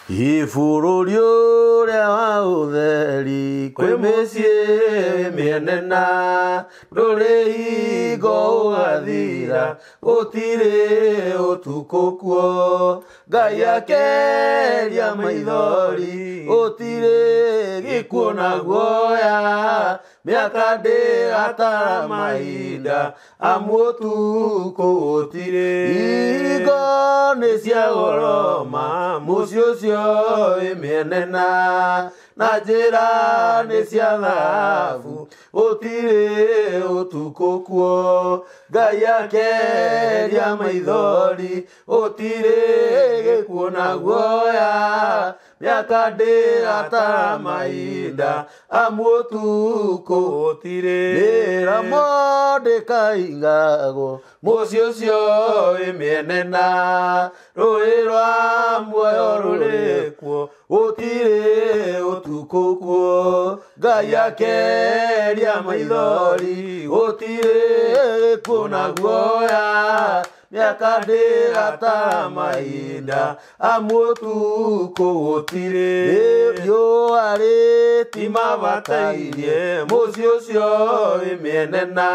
Ibũrũri ũrĩa wa ũtheri kwĩ mĩciĩ mĩenena ndũrĩ hingo ũgathira gũtirĩ ũtukũ kuo Ngai akeria maithori gũtirĩ gĩkuũ na guoya mĩaka ndĩgatara mahinda amu ũtukũ gũtirĩ hingo nĩ cia goroma mũciĩ ũcio wĩmĩenena na njĩra nĩ cia thahabu gũtirĩ ũtukũ kuo Ngai akeria maithori gũtirĩ gĩkuũ na guoya mĩaka ndĩgatara mahinda amu ũtukũ gũtirĩ mĩramo ndĩkaingagwo mũciĩ ũcio wĩmĩenena rũĩ rwa muoyo rũrĩ kuo gũtirĩ ũtukũ kuo Ngai akeria maithori gũtirĩ gĩkuũ na guoya mĩaka ndĩgatara mahinda amu ũtukũ gũtirĩ riũa rĩtimabatairie mũciĩ ũcio wĩmĩenena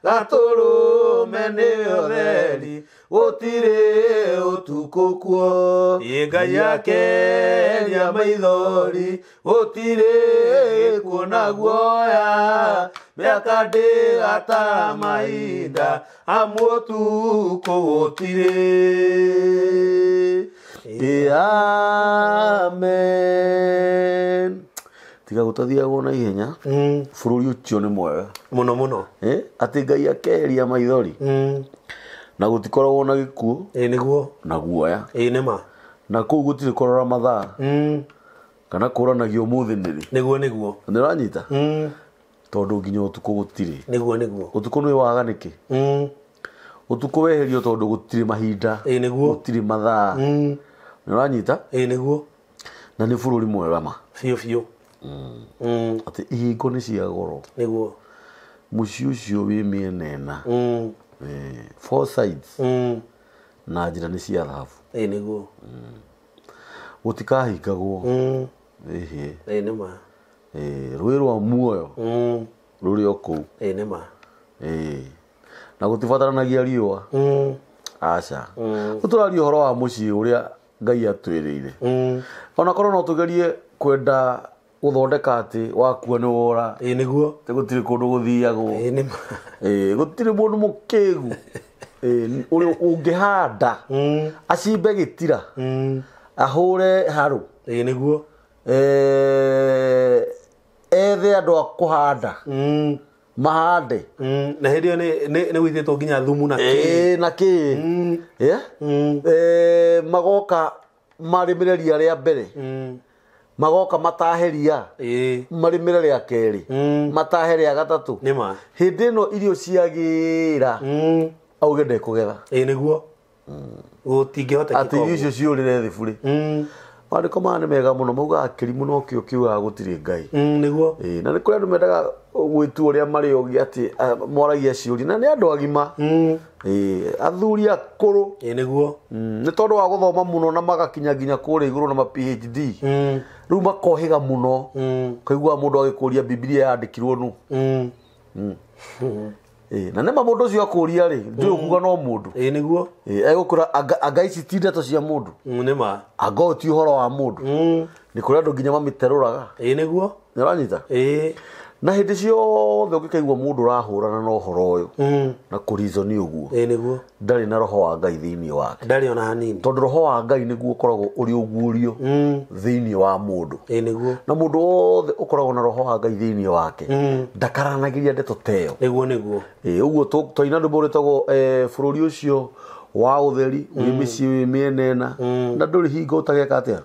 gatũrũme nĩ ũtheri gũtirĩ ũtukũ kuo Ngai akeria maithori gũtirĩ gĩkuũ na guoya mĩaka ndĩgatara mahinda amu ũtukũ gũtirĩ amen tiga gũtathiagwo na ihenya bũrũri ũcio nĩ mwega mũno mũno atĩ Ngai akeria maithori na gũtikoragwo na gĩkuũ nĩguo na guoya nĩma na kũu gũtirĩ kũrora mathaa kana kũranagio ũmũthĩ nĩrĩ nĩguo nĩ ũranyita tondũ nginya ũtukũ gũtirĩ nĩguo ũtukũ nĩ waga nĩkĩ ũtukũ weherio tondũ gũtirĩ mahinda gũtirĩ mathaa nĩ ũranyita nĩguo na nĩ bũrũri mwega ma biũ atĩ ihingo nĩ cia goro nĩguo mũciĩ ũcio wĩ mĩena ĩna four sides na njĩra nĩ cia thahabu nĩguo gũtikahingagwo nĩma rũĩ rwa muoyo rũrĩ o kũu nĩma na gũtibataranagia riũa aca gũtũraria ũhoro wa mũciĩ ũrĩa Ngai atwĩrĩire ona korwo no tũgerie kwenda gũthondeka atĩ wakua nĩ wora nĩguo gũtirĩ kũndũ gũthiagwo nĩma gũtirĩ mũndũ mũkĩgu ũrĩa ũngĩhanda acimbe gĩtira ahũre harũ nĩguo ethe andũ a kũhanda mahande na hĩndĩ ĩyo nĩ wĩtĩtwo nginya thumu na kĩ magoka marĩmĩre ria rĩa mbere magoka matahe ria marĩmĩre rĩa kerĩ matahe rĩa gatatũ hĩndĩ ĩno irio ciagĩra auge ndekũgetha nĩguo gũtingĩhotekeka atĩ irio icio ciũrĩre thĩ burĩ maandĩko maya nĩ mega mũno maugaga kĩrimũ no kĩo kiugaga gũtirĩ Ngai nĩguo na nĩ kũrĩ andũ mendaga gwĩtua ũrĩa marĩ ogi atĩ moragia ciũria na nĩ andũ agima athuri akũrũ nĩguo nĩ tondũ wa gũthoma mũno na magakinya nginya kũrĩa igũrũ na ma PhD rĩu makohĩga mũno kaigua mũndũ agĩkũria Biblia yandĩkirwo nũ na nĩma mũndũ ũcio akũria rĩ ndũĩ kuga no mũndũ nĩguo egũkũra anga ici ti ndeto cia mũndũ nĩma anga ũyũ ti ũhoro wa mũndũ nĩ kũrĩ andũ nginya mamĩterũraga nĩguo nĩ ũranyita na hĩndĩ ciothe ũngĩkaigua mũndũ ũrahũrana na ũhoro ũyũ na kũrizoni ũguo nĩguo ndarĩ na roho wa Ngai thĩinĩ wake ndarĩ ona hanini tondũ roho wa Ngai nĩguo ũkoragwo ũrĩ ũguũrio thĩinĩ wa mũndũ nĩguo na mũndũ wothe ũkoragwo na roho wa Ngai thĩinĩ wake ndakaranagĩria ndeto teyo nĩguo ũguo twaina ndũmbo rĩtagwo bũrũri ũcio wa ũtheri wĩ mĩciĩ wĩ mĩena ĩna na ndũrĩ hingo ũtageka atĩa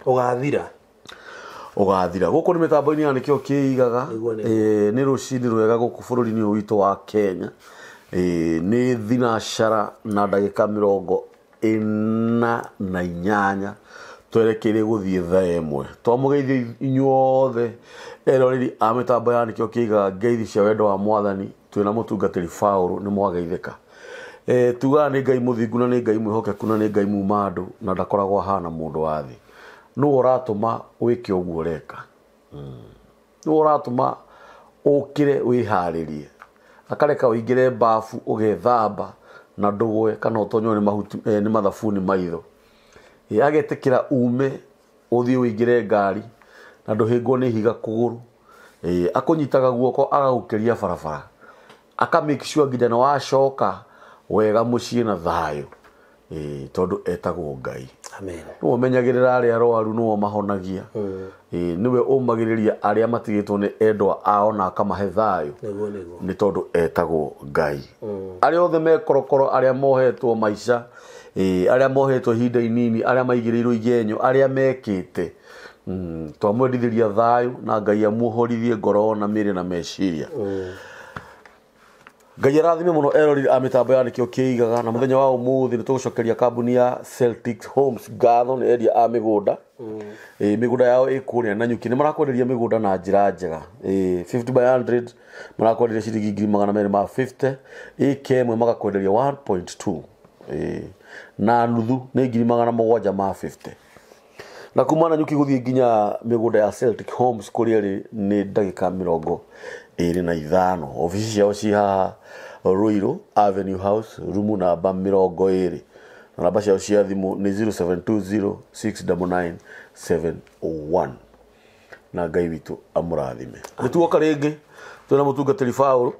ũgathira gũkũ nĩ mĩtambo-inĩ ya nĩkĩo kĩigaga nĩ rũcinĩ rwega gũkũ bũrũri-inĩ ũyũ witũ wa Kenya nĩ thinacara na ndagĩka 48 twerekeire gũthiĩ thaa ĩmwe twamũgeithia inyuothe eroreri a mĩtambo ya nĩkĩo kĩigaga ngeithi cia wendo wa Mwathani twĩna mũtungatĩri Paul nĩ mwageithĩka tugaga nĩ Ngai mũthingu na nĩ Ngai mwĩhokeku na nĩ Ngai muma andũ na ndakoragwo ahana mũndũ wa thĩ no uratuma wike uguo reka no uratuma ukire wiharirie akareka uingire bafu ugethamba na ndugwe kana utonyo ni mahuti ni mathafuni maitho agetikira ume uthii uingire ngari na nduhingwo ni higa kuguru akunyitaga guoko agagukiria barabara aka make sure nginya na wacoka wega mucii na thayo tondu etagwo Ngai. Amen. No umenyagirira ari arwaru no mahonagia niwe umagiriria aria matigitwo ni endwa ao na akamahe thayo ni tondu etagwo Ngai. Ari othe me korokoro aria mohetwo maisha aria mohetwo hinda inini aria maigirirwo igenyo aria mekite twamwendithiria thayo na Ngai amuhorithie ngoro na miri na meciria. Ngai arathime muno erori amitambo ya nikio kiigaga na muthenya wa umuthi nitugucokeria kambuni ya Celtic Homes ngatho ni endia a migunda migunda yao ikuria na nyuki ni marakwenderia migunda na njira njega 50 by 100 marakwenderia ciringi 250 ikemwe magakwenderia 1.2 na nuthu ni 750 na kumana nyuki guthie nginya migunda ya Celtic Homes kuria ni ndagika 25 ofisi ciao ci haha Ruiru Avenue House rumu namba 20 na namba ciao cia thimu ni 0720699701 na Ngai witu amurathime. Nituoka ringi twina mutungatiri Paulo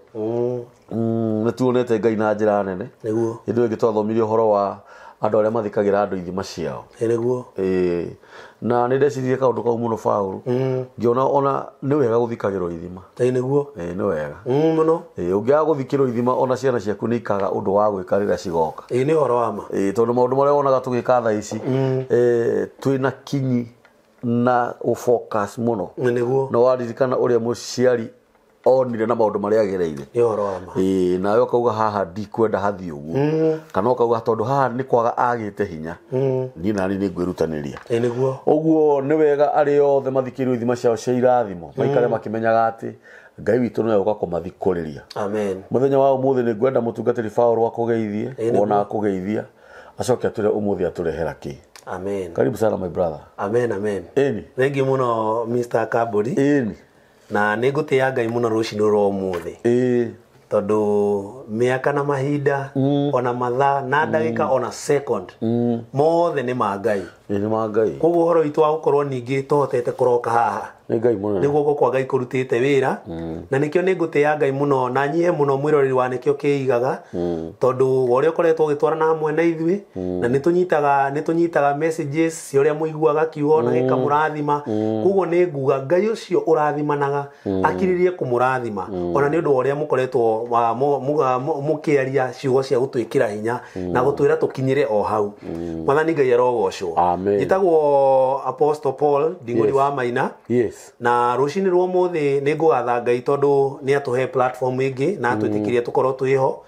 nituonete Ngai na njira nene niguo indu ingi twathomirie uhoro wa andu aria mathikagira andu ithima ciao niguo na nä ndecirie kaå ndå kau må no Paulo ngiona ona nä wega gå thikagä rwo ithima niguo nä wega må no å ngä aga gå thikä rwo ithima ona ciana ciaku nä ikaga å ndå wa gwä ka rä rä a cigoka nä horo wa ma tondå maå ndå marä a wonaga tå gä ka tha ici twä na kinyi na å focus må no niguo na waririkana å rä a må ciari onire na maundu maria agereire ni horo wa ma nawe ukauga haha ndikwenda hathi uguo kana ukauga tondu haha ni kwaga agite hinya ni nani ni ngwirutaniria niguo uguo ni wega ari othe mathikiru ithima ciao cia irathimo maikare makimenyaga ati Ngai witu no yoka kumathikuriria. Amen. Muthenya wa umuthi ni ngwenda mutungatiri Paulo wa kugeithie wona kugeithia acoke ature umuthi aturehera ki. Amen. Karibu sana my brother. Amen, amen. Eni. Thank you muno Mr. Kaburi. Eni. Na nigutia Ngai muno rucino ro umuthi. Tondu miaka na mahinda ona mathaa na ndagika ona second mothe ni ma Ngai. Ni ma Ngai. Koguo horo itu wa gukorwo ningi tohotete kuroka haha ni Ngai muno. Niguo kwa Ngai kurutite wira na nikio nigutia Ngai muno na nyihe muno mwiroreri wa nikio kiigaga tondu wore ukoretwo gitwarana hamwe na ithui na nitunyitaga messages cia uria muiguaga kiugo na gikamurathima koguo ni nguga Ngai ucio urathimanaga akiririe kumurathima ona ni undu wa uria mukoretwo mukiaria ciugo cia gutwikira hinya na gutwira tukinyire o hau mwathani Ngai arogocwo. Gitagwo Apostle Paul Nding'uri wa Maina. Yes. Na rucini rwo muthi ni ngugatha Ngai tondu ni atuhe platform ingi na atwitikirie tukorwo twiho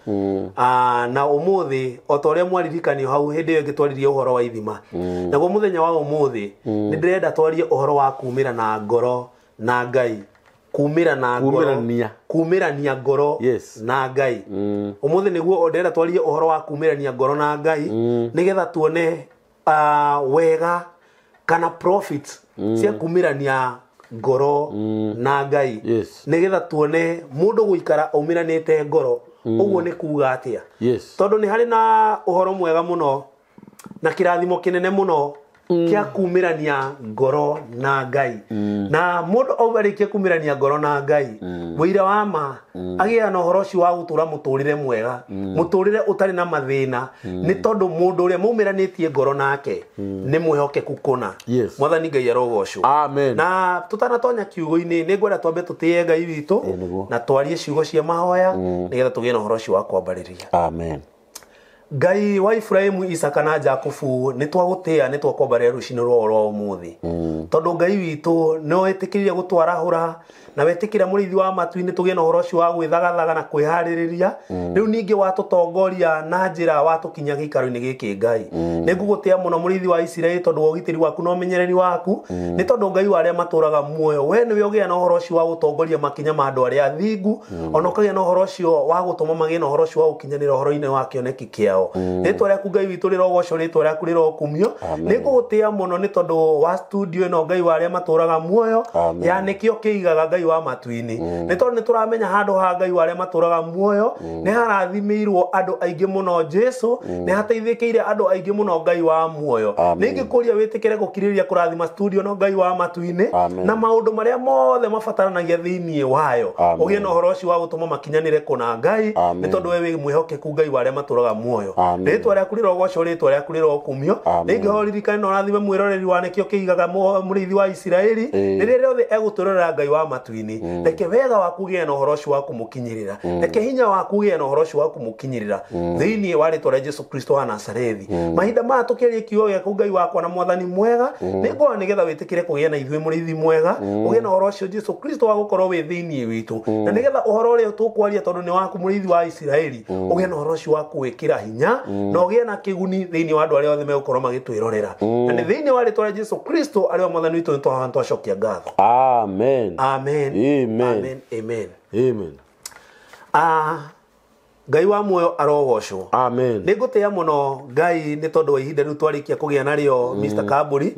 na umuthi otoria mwaririkanio hau hindi yo ngitwaririe uhoro wa ithima naguo muthenya wa umuthi ni ndirenda twarie uhoro wa kumira na ngoro na Ngai kumira na ngoro kumirania ngoro na Ngai umuthi niguo ndirenda twarie uhoro wa kumirania ngoro na Ngai nigetha tuone wega kana profit cia kumirania ngoro na Ngai nigetha tuone mundu guikara umiranite ngoro uguo ni kuuga atia tondu ni hari na uhoro mwega muno na kirathimo kinene muno kia kumirania ngoro na Ngai na mundu aubarikia kumirania ngoro na Ngai wira wa ma agia na uhoro cio wa gutura muturire mwega muturire utari na mathina ni tondu mundu uria mumiranitie ngoro nake ni mwihokeku kuna mwathani Ngai arogocwo. Amen. Na tutanatonya kiugo-ini ni ngwenda twambe tutie Ngai witu na twarie ciugo cia mahoya nigetha tugie na uhoro cio wa kwambariria. Amen. Ngai wa Ibrahimu, Isaka na Jakubu ni twagutia ni twakwambaria rucino rwo umuthi tondu Ngai witu no etikiriria gutwarahura na wetikira murithi wa matu-ini tugie na uhoro cio wa gwithagathaga na kwihariria riu ningi watutongoria na njira watukinya gikaro-ini giki Ngai ni ngugutia muno murithi wa Isiraeli tondu wa ugitiri waku no menyereri waku ni tondu Ngai wa aria maturaga muoyo we niwe ugia na uhoro cio wa gutongoria makinya ma andu aria thingu ona ukagia na uhoro cio wa gutuma magie na uhoro cio wa ukinyanira uhoro-ini wa kioneki kiao ciao ritwa rĩaku Ngai witũ rĩrogocwo ritwa rĩaku rĩrokumio nĩngũgũtĩa mũno nĩ tondũ wa studio ĩno Ngai wa arĩa matũraga muoyo ya nĩkĩo kĩigaga Ngai wa matu-inĩ nĩ tondũ nĩ tũramenya handũ ha Ngai wa arĩa matũraga muoyo nĩ harathimĩirwo andũ aingĩ mũno Jesu nĩ hateithĩkĩire andũ aingĩ mũno Ngai wa muoyo nĩngĩkũria wĩtĩkĩre gũkirĩrĩria kũrathima studio no Ngai wa matu-inĩ na maũndũ marĩa mothe mabataranagia thĩinĩ wayo ũgĩe na ũhoro ũcio wa gũtũma makinyanĩre kũna Ngai nĩ tondũ wewe mwĩhokeku Ngai wa arĩa matũraga muoyo rĩtwa rĩaku rĩrogocwo rĩtwa rĩaku rĩrokumio nĩngĩhoririkane no rathime mwĩroreri wa nĩkĩo kĩigaga mũrĩithi wa Isiraeli rĩrĩa rĩothe egũtũrora Ngai wa matu-inĩ reke wega waku gĩe na ũhoro ũcio wa kũmũkinyĩrĩra reke hinya waku gĩe na ũhoro ũcio wa kũmũkinyĩrĩra thĩinĩ wa rĩtwa rĩa Jesu Kristo wa Nazarethi mahinda maya tũkĩaria kiugo gĩaku Ngai wakwa na mwathani mwega nĩngwenda nĩgetha wĩtĩkĩre kũgĩa na ithuĩ mũrĩithi mwega ũgĩe na ũhoro ũcio Jesu Kristo wa gũkorwo wĩ thĩinĩ witũ na nĩgetha ũhoro ũrĩa tũkwaria tondũ nĩ waku mũrĩithi wa Isiraeli ũgĩe na ũhoro ũcio wa kwĩkĩra hinya na ũgĩe na kĩguni thĩinĩ wa andũ arĩa othe megũkorwo magĩtwĩrorera na nĩ thĩinĩ wa rĩtwa rĩa Jesu Kristo arĩ mwathani witũ nĩ twacokia ngatho amen amen amen amen amen Ngai wa muoyo arogocwo amen nĩngũtĩa mũno Ngai nĩ tondũ wa ihinda rĩu twarĩkia kũgĩa narĩo Mr. Kamburi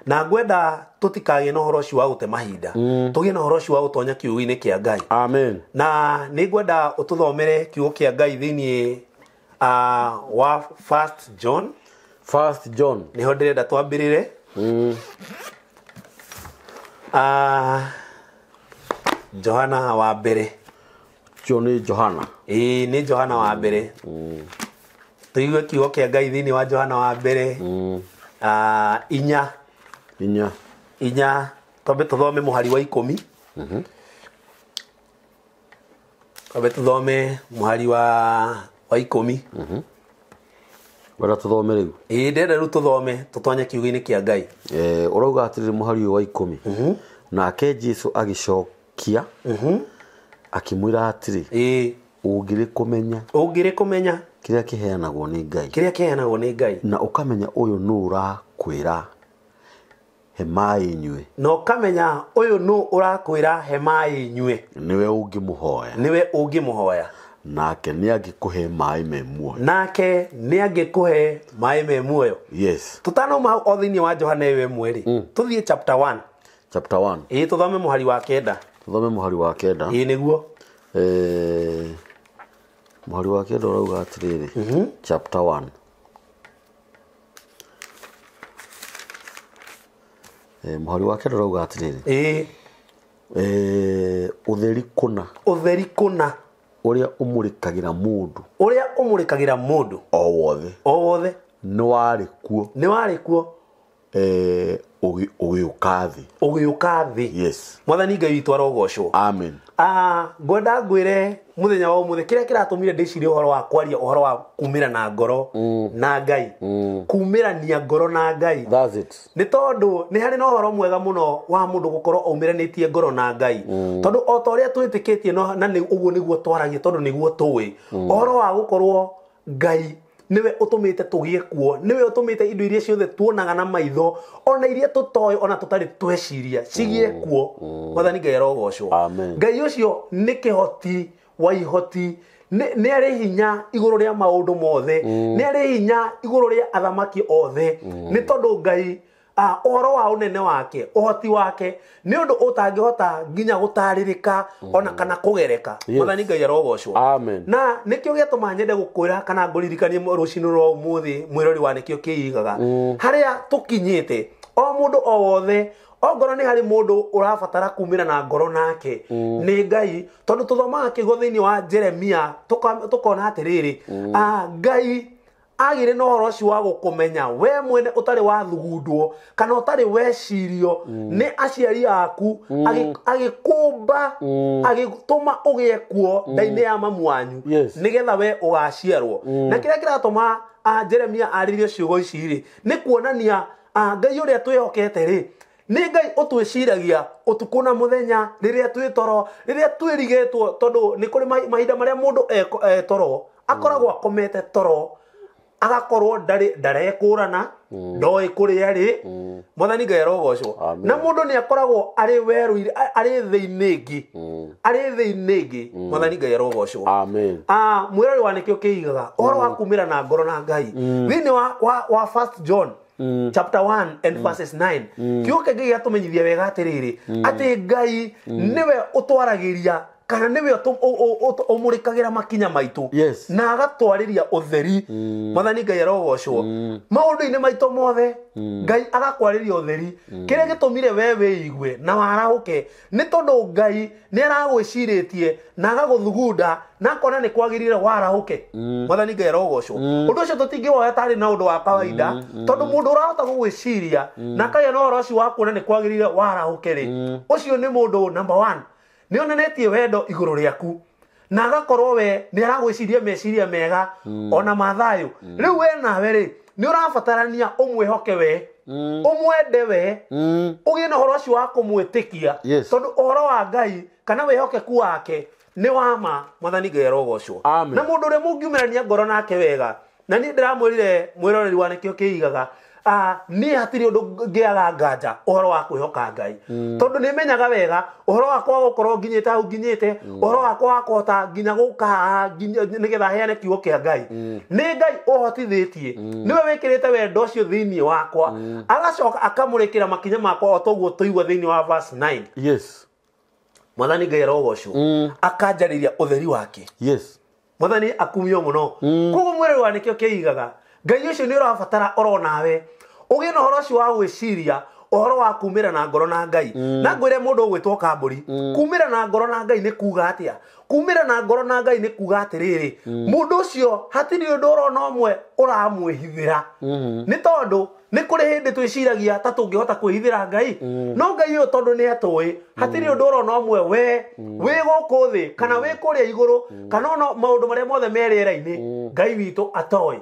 na ngwenda tũtikagĩe na ũhoro ũcio wa gũte mahinda tũgĩe na ũhoro ũcio wa gũtonya kiugo-inĩ kĩa Ngai amen na nĩngwenda ũtũthomere kiugo kĩa Ngai thĩinĩ wa 1 John nĩho ndĩrenda twambĩrĩre Johana wa mbere nĩ Johana nĩ Johana wa mbere tũigue kiugo kĩa Ngai thĩinĩ wa Johana wa mbere inya twambe tũthome mũhari wa 10 twambe tũthome mũhari wa 10 wala tũthome rĩu ndĩrenda rĩu tũthome tũtonye kiugo-inĩ kĩa Ngai ũrauga atĩrĩrĩ mũhari wa 10 nake Jesu agĩcokia akimwĩra atĩrĩ ũngĩrĩ kũmenya kĩrĩa kĩheanagwo nĩ Ngai na ũkamenya ũyũ nũ ũrakwĩra hema inyue niwe ũngĩmũhoya nake nĩangĩkũhe maĩ me muoyo yes tũtanauma o thĩinĩ wa Johana ewe mweri tũthiĩ chapter 1 tũthome mũhari wa 9 nĩguo mũhari wa 9 ũrauga atĩrĩrĩ chapter 1 mũhari wa 9 ũrauga atĩrĩrĩ ũtheri kũna ũrĩa ũmũrĩkagĩra mũndũ o wothe nĩ warĩ kuo ũgĩũka thĩ yes mwathani Ngai witũ arogocwo amen ngwenda ngwĩre mũthenya wa ũmũthĩ kĩrĩa kĩratũmire ndĩcirie ũhoro wa kwaria ũhoro wa kumĩra na ngoro na Ngai kumĩrania ngoro na Ngai that's it nĩ tondũ nĩ harĩ na ũhoro mwega mũno wa mũndũ gũkorwo aumĩranĩtie ngoro na Ngai tondũ o ta ũrĩa twĩtĩkĩtie na ũguo nĩguo twaragia tondũ nĩguo tũĩ ũhoro wa gũkorwo Ngai niwe utumite tugie kuo niwe utumite indo iria ciothe tuonaga na maitho ona iria tutoe ona tutari tweciria cigie kuo mwathani Ngai arogocwo Ngai ucio ni kihoti wa ihoti ni ari hinya iguru ria maundu mothe ni ari hinya iguru ria athamaki othe ni tondu Ngai uhoro wa unene wake uhoti wake ni undu utangihota nginya gutaririka ona kana kugereka mwathani Ngai arogocwo na nikio gĩtũma nyende gukwira kana nguririkanie rucino rwa umuthi mwirori wa nikio kiigaga haria tukinyite o mundu o wothe ongoro ni hari mundu urabatara kumira na ngoro nake ni Ngai tondu tuthomaga kigo thiini wa Jeremia tukona atiriri Ngai agire no horo ci wa gukumenya we mwene utari wa thugundwo kana utari wecirio ni aciari aku agikumba agituma ugie kuo ndaine ya mamu wanyu nigetha we ugaciarwo na kiria kiratuma Jeremia aririo ciugo ici ri ni kuonania Ngai uria twihokete ri ni Ngai utwiciragia utuku na muthenya riria twitoro riria twirigetwo tondu ni kuri mahinda maria mundu toro akoragwo akomete toro agakorwo ndarekurana ndoĩ kũrĩa rĩ mwathani Ngai arogocwo na mũndũ nĩ akoragwo arĩ werũ arĩ thĩinĩ ingĩ mwathani Ngai arogocwo mwĩrori wa nĩkĩo kĩigaga ũhoro wa kumĩra na ngoro na Ngai thĩinĩ wa 1 John chapter 1 and verses 9 kiugo kĩngĩ gĩatũmenyithia wega atĩrĩrĩ atĩ Ngai nĩwe ũtwaragĩria kana niwe umurikagira makinya maitu na agatwarĩria ũtheri mwathani Ngai arogocwo maũndũ-inĩ maitũ mothe Ngai agakwarĩria ũtheri kĩrĩa gĩtũmire we wĩigue na warahũke nĩ tondũ Ngai nĩ aragwĩcirĩtie na agagũthugunda na akona nĩ kwagĩrĩire warahũke mwathani Ngai arogocwo ũndũ ũcio tũtingĩwoya tarĩ na ũndũ wa kawaida tondũ mũndũ ũrahota gũgwĩciria na akagĩa na ũhoro ũcio wa kuona nĩ kwagĩrĩire warahũke rĩ ũcio nĩ mũndũ number 1 nĩ onenetie wendo igũrũ rĩaku na agakorwo we nĩ aragwĩciria meciria mega ona mathayũ rĩu we nawe rĩ nĩ ũrabatarania ũmwĩhoke we ũmwende we ũgĩe na ũhoro ũcio wa kũmwĩtĩkia tondũ ũhoro wa Ngai kana wĩhokeku wake nĩ wama mwathani Ngai arogocwo na mũndũ ũrĩa mũngiumĩrania ngoro nake wega na niĩ ndĩramwĩrire mwĩroreri wa nĩkĩo kĩigaga niĩ hatirĩ ũndũ ngĩaga nganja ũhoro wa kwĩhoka Ngai tondũ nĩ menyaga wega ũhoro wakwa gũkorwo nginyĩte hau nginyĩte ũhoro wakwa wa kũhota nginya gũka nĩgetha heane kiugo kĩa Ngai nĩ Ngai ũhotithĩtie nĩwe wĩkĩrĩte wendo ũcio thĩinĩ wakwa agacoka akamũrĩkĩra makinya makwa o toguo tũigua thĩinĩ wa verse 9 mwathani Ngai arogocwo akanjarĩria ũtheri wake mwathani akumio mũno koguo mwĩrĩ wa nĩkĩo kĩigaga Ngai ũcio nĩ ũrabatara oro nawe ũgĩe na ũhoro ũcio wa gwĩciria ũhoro wa kumĩra na ngoro na Ngai na ngwĩre mũndũ ũgwĩtwo Kambũri kumĩra na ngoro na Ngai nĩ kuuga atĩa kumĩra na ngoro na Ngai nĩ kuuga atĩrĩrĩ mũndũ ũcio hatirĩ ũndũ orona ũmwe ũramwĩhithĩra nĩ tondũ nĩ kũrĩ hĩndĩ twĩciragia ta tũngĩhota kwĩhithĩra Ngai no Ngai ũyũ tondũ nĩ atũĩ hatirĩ ũndũ orona ũmwe we wĩ gũkũ thĩ kana wĩ kũrĩa igũrũ kana ona maũndũ marĩa mothe merĩera-inĩ Ngai witũ atoĩ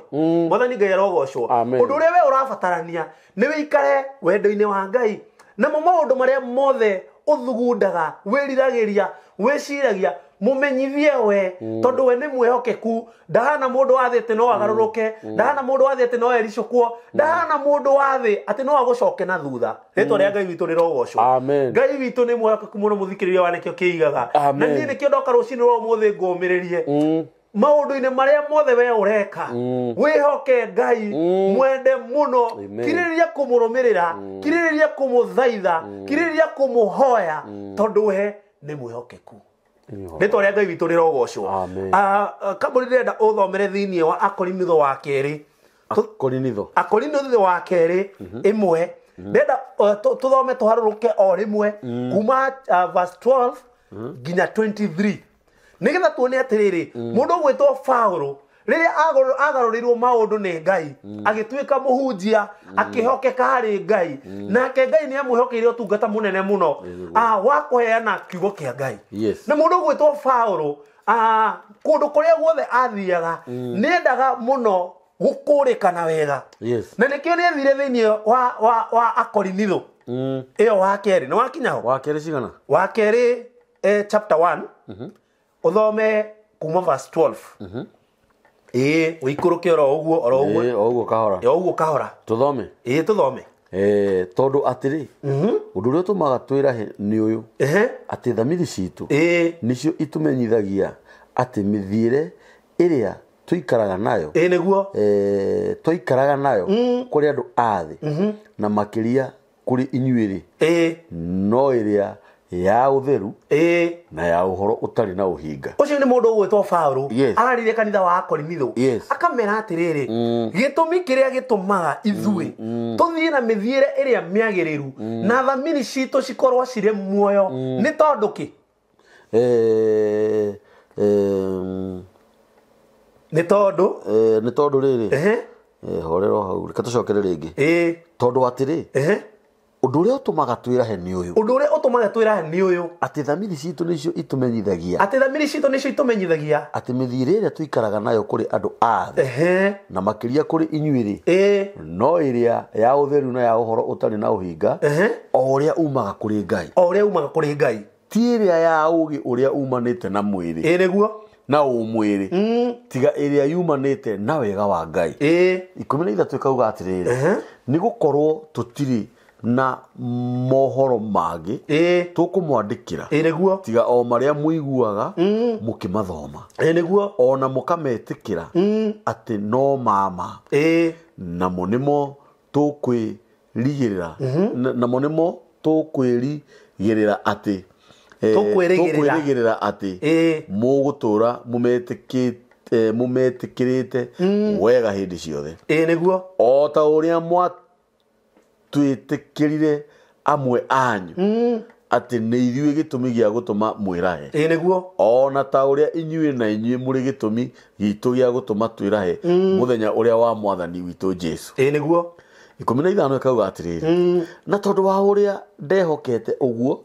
mwathani Ngai arogocwo ũndũ ũrĩa we ũrabatarania nĩ wĩikare wendo-inĩ wa Ngai namo maũndũ marĩa mothe ũthugundaga wĩriragĩria wĩciragia mumenyithie we tondu we ni mwehokeku ndahana mundu wa thi ati no agarũrũke ndahana mundu wa thi ati no ericũkwo ndahana mundu wa thi ati no agũcoke na thutha rĩtwa rĩa Ngai witũ rĩrogocwo Ngai witũ ni mwehokeku mũno mũthikĩrĩria wa nĩkĩo kĩigaga na niĩ nĩkĩo ndoka rũcinĩ rwa ũmũthĩ ngũmĩrĩrie maũndũ-inĩ marĩa mothe we ũreka wĩhoke Ngai mwende mũno kirĩrĩria kũmũrũmĩrĩra kirĩrĩria kũmũthaitha kirĩrĩria kũmũhoya tondu we ni mwehokeku rĩtwa rĩa Ngai witũ rĩrogocwo Kambũri ndĩrenda ũthomere thĩinĩ wa Akorinitho wa kerĩ Akorinitho wa kerĩ ĩmwe ndĩrenda tũthome tũharũrũke o rĩmwe kuma verse 12 nginya 23 nĩgetha tuone atĩrĩrĩ mũndũ ũgwĩtwo Paũlũ rĩrĩa agarũrĩirwo maũndũ nĩ Ngai agĩtuĩka mũhunjia akĩhokeka harĩ Ngai nake Ngai nĩ amwĩhokeire ũtungata mũnene mũno wa kũheana kiugo kĩa Ngai na mũndũ ũgwĩtwo Paũlũ kũndũ kũrĩa guothe athiaga nĩendaga mũno gũkũrĩkana wega na nĩkĩo nĩ athire thĩinĩ wa Akorinitho ĩyo wa kerĩ nĩ wakinya ho wa kerĩ cigana wa kerĩ chapter 1 uthome kuma verse 12 wĩikũrũke oro ũguo kahora tuthome tuthome tondu atĩrĩ ũndũ ũrĩa ũtũmaga twĩrahe nĩ ũyũ atĩ thamiri citũ nĩcio itũmenyithagia atĩ mĩthiĩre ĩrĩa tũikaraga nayo nĩguo tũikaraga nayo kũrĩ andũ a thĩ na makĩria kũrĩ inyuĩ no ĩrĩa ya ũtheru na ya ũhoro ũtarĩ na ũhinga ũcio nĩ mũndũ ũgwĩtwo Paũlũ ararĩrie kanitha wa Akorinitho akamera atĩrĩrĩ gĩtũmi kĩrĩa gĩtũmaga ithuĩ tũthiĩ na mĩthiĩre ĩrĩa mĩagĩrĩru na thamiri citũ cikorwo cirĩ muoyo nĩ tondũ kĩ nĩ tondũ rĩrĩ horero hau reka tũcokere rĩngĩ tondũ atĩrĩ ũndũ ũrĩa ũtũmaga twĩrahe nĩ ũyũ atĩ thamiri citũ nĩcio itũmenyithagia atĩ mĩthiĩre ĩrĩa tũikaraga nayo kũrĩ andũ a thĩ na makĩria kũrĩ inyuĩ no ĩrĩa ya ũtheru na ya ũhoro ũtarĩ na ũhinga o ũrĩa umaga kũrĩ Ngai ti ti ĩrĩa ya ũũgĩ ũrĩa umanĩte na mwĩrĩ nĩguo na umwiri tiga iria yumanite na wega wa Ngai 13 ikauga atiriri ni gukorwo tutiri na mohoro magi tukumwandikira niguo tiga o maria muiguaga mukimathoma niguo ona mukametikira ati no mama na monimo tukwirigirira na monimo tukwirigirira ati tukwirigirira ati mugutura mumetikirite wega hindi ciothe niguo o ta uria twĩtĩkĩrire amwe anyu ati nĩ ithuĩ gĩtũmi gĩa gũtũma mwĩrahe niguo ona ta ũrĩa inyuĩ na inyuĩ mũrĩ gĩtũmi gitũ gĩa gũtũma twĩrahe mũthenya ũrĩa wa mwathani witũ Jesu niguo 15 ikauga atĩrĩrĩ na tondũ wa ũrĩa ndehokete ũguo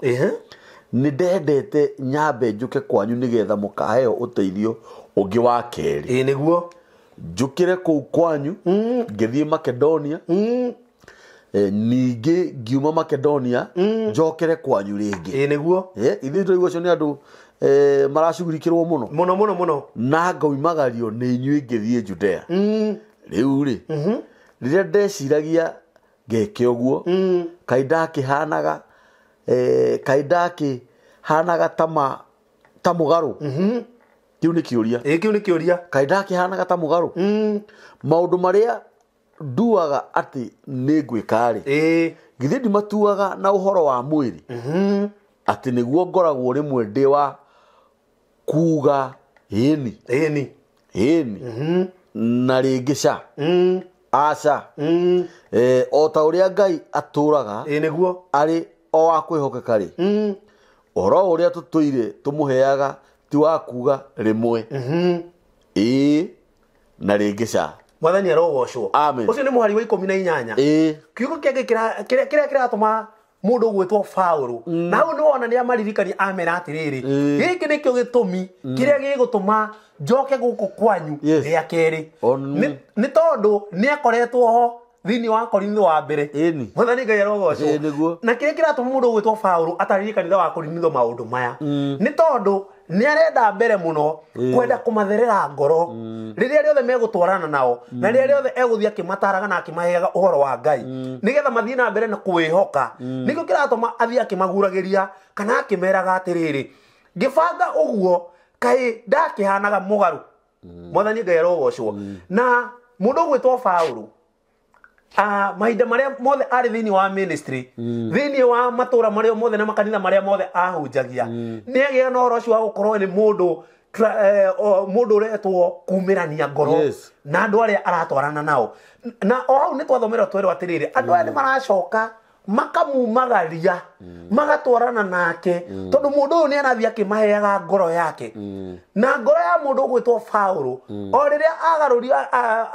nĩ ndendete nyambe njũke kwanyu nĩgetha mũkaheo ũteithio ũngĩ wa kerĩ niguo njũkĩre kũu kwanyu ngĩthiĩ Makedonia ningĩ ngiuma Makedonia njokere kwanyu rĩngĩ niguo ithuĩ tũraigua cio nĩ andũ maracugurikĩrwo mũno na ngaumagario nĩ inyuĩ ngĩthiĩ Judea rĩu rĩ rĩrĩa ndeciragia ngeke ũguo kaĩ ndakĩhanaga ta mũgarũ kĩu nĩ kĩũria kaĩ ndakĩhanaga ta mũgarũ maũndũ marĩa nduaga ati nĩ ngwĩka rĩ githĩ ndimatuaga na ũhoro wa mwĩrĩ ati nĩguo ngoragwo rĩmwe ndĩ wa kuuga ĩni na rĩngĩ ca aca o ta ũrĩa Ngai atũraga niguo arĩ o wa kwĩhokeka rĩ ũhoro ũrĩa tũtũire tũmũheaga ti wa kuuga rĩmwe na rĩngĩ ca mwathani arogocwo ucio ni muhari wa 18 kiugo kiria kiratuma mundu gwitwo Paulo na hau ni wona ni amaririkania amera atiriri giki nikio gitumi kiria gigutuma njoke guku kwanyu ria keri ni tondu ni akoretwo ho thini wa Korintho wa mbere mwathani Ngai arogocwo na kiria kiratuma mundu gwitwo Paulo ataririkania wa Korintho maundu maya ni tondu ni arenda mbere muno kwenda kumatherera ngoro riria riothe megutwarana nao na riria riothe eguthia kimataraga na kimaheaga uhoro wa Ngai nigetha mathii na mbere na kwihoka nikio kiratuma athii akimaguragiria kana akimeraga atiriri ngibanga uguo kai ndakihanaga mugaru mwathani Ngai arogocwo na mundu gwitwo Paulo mahinda maria mothe ari thini wa ministry thini wa matura maria mothe na makanitha maria mothe ahunjagia ni agia na oro cio gukorwo ni mundu uretwo kumirania ngoro na andu aria aratwarana nao na o hau ni twathomera twero atiriri andu aya ni maracoka makamumagaria magatwarana nake tondu mundu uyu ni anathia kimaheaga ngoro yake na ngoro ya mundu gwitwo Paulo o riria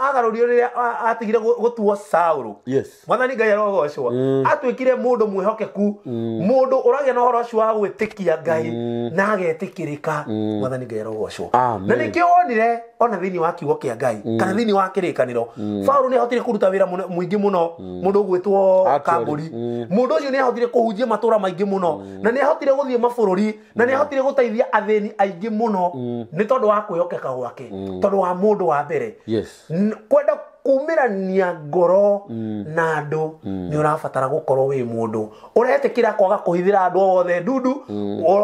agarurio riria atigire gutuo Saulo mwathani Ngai arogocwo atwikire mundu mwihokeku mundu uragia na horo cio wa gwitikia Ngai na agetikirika mwathani Ngai arogocwo na nikio wonire ona thini wa kiugo kia Ngai kana thini wa kirikaniro Paulo ni ahotire kuruta wira mwingi muno mundu gwitwo Kamburi mundu ucio ni ahotire kuhunjia matura maingi muno na ni ahotire guthie mabururi na ni ahotire guteithia atheni aingi muno ni tondu wa kwihokeka gwake tondu wa mundu wa mbere kwenda kumirania ngoro na andu ni urabatara gukorwo wi mundu uretikira kwaga kuhithira andu othe ndundu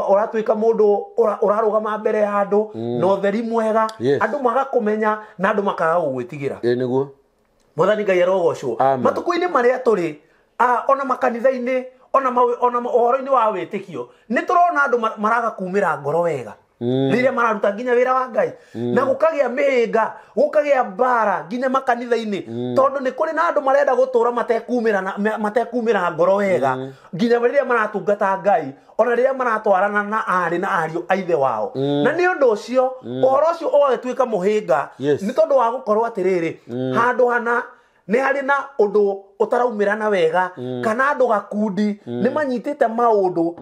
uratwika mundu urarugama mbere ya andu na utheri mwega andu magakumenya na andu makaga gugwitigira niguo mwathani Ngai arogocwo matuku-ini maria turi ona makanitha-ini ona uhoro-ini wa witikio ni turona andu maraga kumira ngoro wega riria mararuta nginya wira wa Ngai na gukagia mihinga gukagia mbara nginya makanitha-ini tondu ni kuri na andu marenda gutura matekumira ngoro wega nginya riria maratungata Ngai ona riria maratwarana na ari na ariu aithe wao na ni undu ucio uhoro ucio ugatuika muhinga ni tondu wa gukorwo atiriri handu hana ni hari na undu utaraumirana wega kana andu gakundi ni manyitite maundu